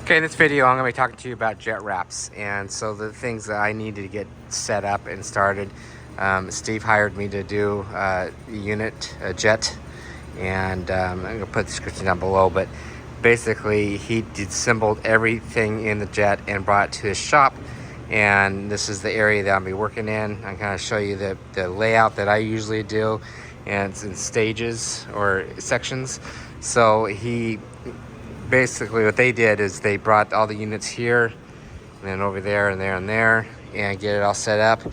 Okay, in this video, I'm going to be talking to you about jet wraps. And so the things that I need to get set up and started. Steve hired me to do a jet. And I'm going to put the description down below. But basically, he disassembled everything in the jet and brought it to his shop. And this is the area that I'll be working in. I'm going to show you the layout that I usually do. And it's in stages or sections. So basically what they did is they brought all the units here and then over there and there and there and get it all set up.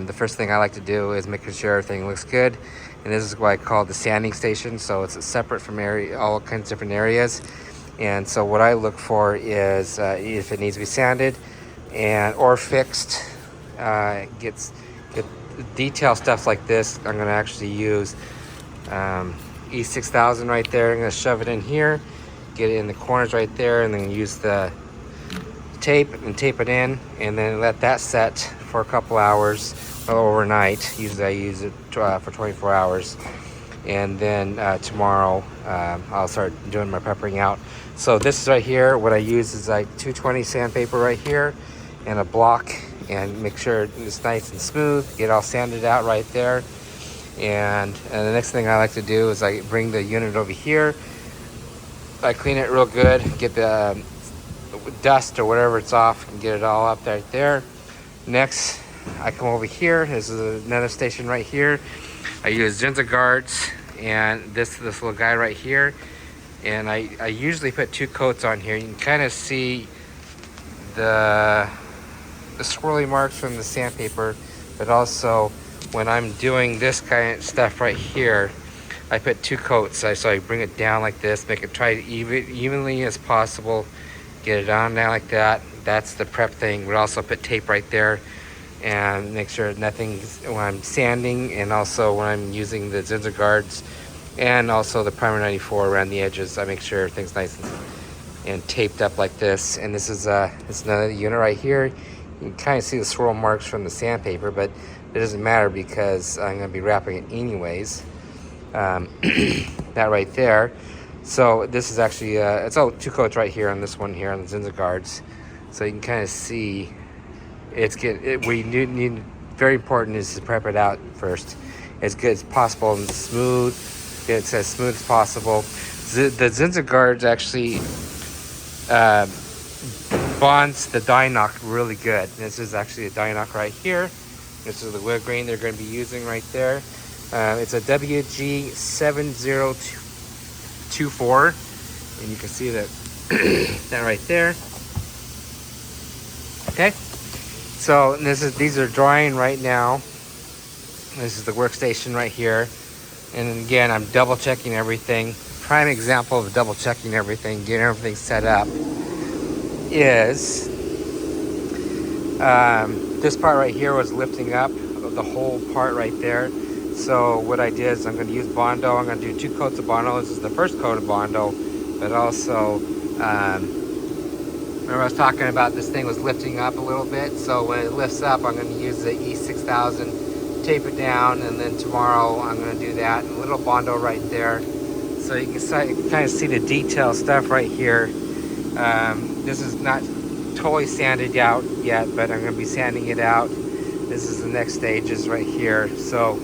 The first thing I like to do is making sure everything looks good, and this is what I call the sanding station. So it's separate from all kinds of different areas. And so what I look for is if it needs to be sanded or fixed, get detail stuff like this. I'm going to actually use E6000 right there. I'm going to shove it in here, get it in the corners right there, and then use the tape and tape it in, and then let that set for a couple hours overnight. Usually I use it for 24 hours, and then tomorrow I'll start doing my peppering out. So this is right here, what I use is like 220 sandpaper right here and a block, and make sure it's nice and smooth, get all sanded out right there. And the next thing I like to do is I bring the unit over here. I clean it real good, get the dust or whatever it's off, and get it all up right there. Next, I come over here. This is another station right here. I use ginger guards and this little guy right here. And I usually put 2 coats on here. You can kind of see the swirly marks from the sandpaper, but also when I'm doing this kind of stuff right here, I put 2 coats. So I bring it down like this, make it try evenly as possible, get it on down like that. That's the prep thing. We also put tape right there and make sure nothing when I'm sanding, and also when I'm using the ginger guards and also the primer 94 around the edges. I make sure everything's nice and taped up like this. And this is it's another unit right here. You can kind of see the swirl marks from the sandpaper, but it doesn't matter because I'm going to be wrapping it anyways. That right there. So this is actually it's 2 coats right here on this one here on the ginger guards. So you can kind of see we need very important is to prep it out first as good as possible and smooth. It's as smooth as possible. The ginger guards actually bonds the Di-Noc really good. This is actually a Di-Noc right here. This is the wood grain they're going to be using right there. It's a WG7024, and you can see that that right there. Okay, so these are drying right now. This is the workstation right here, and again I'm double checking everything. Prime example of double checking everything, getting everything set up is this part right here was lifting up the whole part right there. So what I did is I'm going to use Bondo. I'm going to do 2 coats of Bondo. This is the first coat of Bondo, but also remember I was talking about this thing was lifting up a little bit. So when it lifts up, I'm going to use the E6000, tape it down, and then tomorrow I'm going to do that. And a little Bondo right there. So you can kind of see the detail stuff right here. This is not totally sanded out yet, but I'm going to be sanding it out. This is the next stages right here. So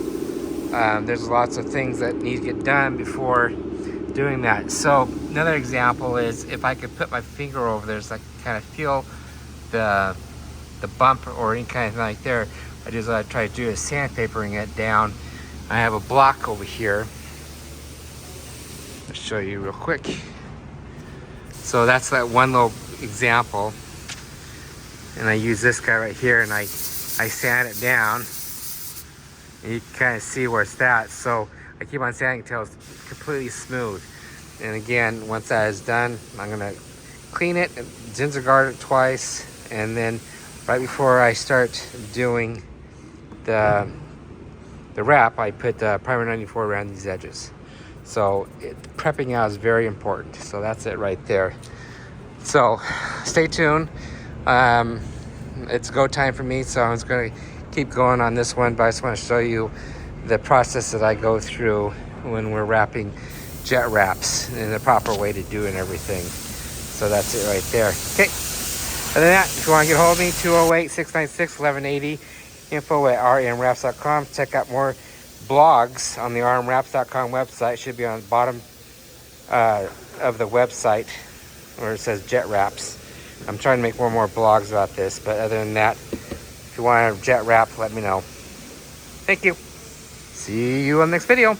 there's lots of things that need to get done before doing that. So another example is if I could put my finger over there so I can kind of feel the bump or any kind of thing like there. I try to do is sandpapering it down. I have a block over here. I'll show you real quick. So that's that one little example. And I use this guy right here, and I sand it down. And you can kind of see where it's at. So I keep on sanding until it's completely smooth. And again, once that is done, I'm going to clean it, ginger guard it twice, and then right before I start doing the wrap, I put primer 94 around these edges. So prepping out is very important. So that's it right there. So stay tuned. It's go time for me, so I'm just going to keep going on this one, but I just want to show you the process that I go through when we're wrapping jet wraps and the proper way to do it and everything. So that's it right there. Okay. Other than that, if you want to get a hold of me, 208-696-1180, info@rmwraps.com. Check out more blogs on the rmwraps.com website. Should be on the bottom of the website where it says Jet Wraps. I'm trying to make more blogs about this, but other than that, if you want a jet wrap, let me know. Thank you. See you on the next video.